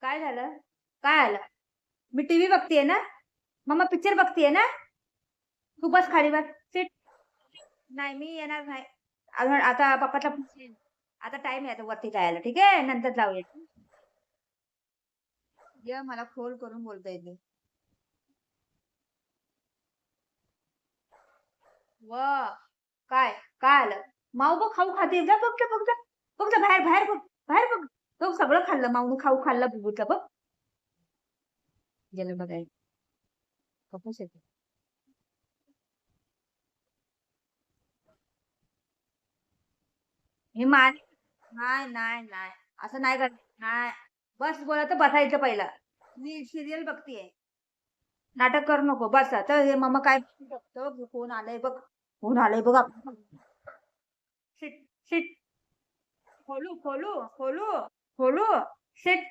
काय झालं? काय आलं? मी टीव्ही बघतीये ना. मम्मा पिक्चर बघतीये ना. तू बस खाली बस. सीट. नाही मी येणार नाही. अजून आता पप्पाचा आता टाईम आहे आता वरती जायला. ठीक आहे? नंतर जाऊया. ये मला खोल करून बोलता येते. व काय? काय आलं? माऊ बघ खाऊ खाते. जा बघ जा बघ जा. बघ जा बाहेर बाहेर बघ. बाहेर बघ. बघ सगळं खाल्लं माऊने खाऊ खाल्लं बुबूचं बघ. गेलं बघायला. कपूस येते. हे मान नाही, नाही, नाही. असं नाही करत. नाही. बस बोलायचं बसायचं पहिलं. मी सीरियल बघतीये. नाटक करू नको. बस आता हे मम्मा काय बघतो कोण आलंय बघ. कोण आलंय बघ. Shit, shit. खोलू, खोलू, खोलू, खोलू. शिट,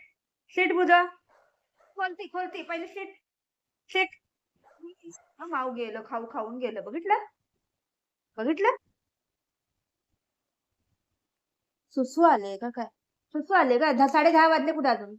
शिट बुजा. खोलती, खोलती. पहिले शिट, शिट. माऊ गेलं खाऊ खाऊन गेलं बघितलं? बघितलं? सुसू आले का काय? सुसू आले का? 10:30 वाजले कुठे अजून?